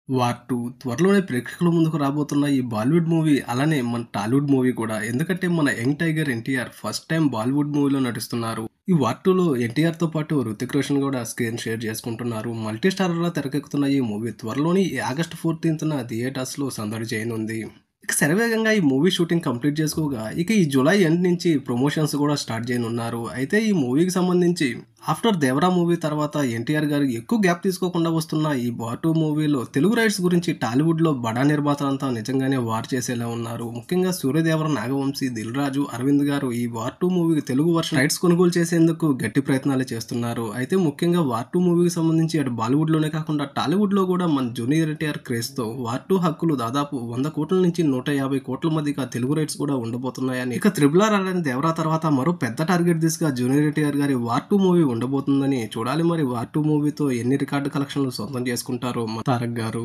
War 2 త్వరలోనే ప్రేక్షకుల ముందుకు రాబోతున్న ఈ బాలీవుడ్ మూవీ అలానే మన టాలీవుడ్ మూవీ కూడా. ఎందుకంటే మన young tiger NTR first time Bollywood మూవీలో నటిస్తున్నారు. ఈ వార్ 2లో ఎన్టీఆర్‌తో పాటు హృతిక్ రోషన్ కూడా స్క్రీన్ షేర్ చేసుకుంటున్నారు. మల్టీ స్టారర్‌లా తెరకెక్కుతున్న ఈ మూవీ త్వరలోనే ఈ ఆగస్టు 14న థియేటర్స్‌లో సందడి చేయనుంది. ఇక శరవేగంగా ఈ మూవీ షూటింగ్ కంప్లీట్ చేసుకోగా ఇక ఈ జూలై ఎండ్ నుంచి ప్రమోషన్స్ కూడా స్టార్ట్ చేయనున్నారు. అయితే ఈ మూవీకి సంబంధించి ఆఫ్టర్ 'దేవరా' మూవీ తర్వాత ఎన్టీఆర్ గారు ఎక్కువ గ్యాప్ తీసుకోకుండా వస్తున్న ఈ వార్ 2 మూవీలో తెలుగు రైట్స్ గురించి టాలీవుడ్‌లో బడా నిర్మాతలంతా నిజంగానే వార్ చేసేలా ఉన్నారు. ముఖ్యంగా సూర్యదేవర, నాగవంశీ, దిల్ రాజు, అరవింద్ గారు ఈ వార్ 2 మూవీకి తెలుగు వర్షన్ రైట్స్ కొనుగోలు చేసేందుకు గట్టి ప్రయత్నాలు చేస్తున్నారు. అయితే ముఖ్యంగా వార్ 2 మూవీకి సంబంధించి అటు బాలీవుడ్‌లోనే కాకుండా టాలీవుడ్‌లో కూడా మన జూనియర్ ఎన్టీఆర్ క్రేజ్‌తో వార్ 2 హక్కులు దాదాపు 100 కోట్ల నుంచి 150 కోట్ల మధ్యగా తెలుగు రైట్స్ కూడా ఉండబోతున్నాయని, ఇక 'త్రిబుల్ ఆర్' అలానే 'దేవరా' తర్వాత మరో పెద్ద టార్గెట్ దిశగా జూనియర్ ఎన్టీఆర్ గారి వార్ 2 మూవీ ఉండబోతుందని చూడాలి. మరి వార్ 2 మూవీతో ఎన్ని రికార్డు కలెక్షన్లు సొంతం చేసుకుంటారో మన తారక్ గారు.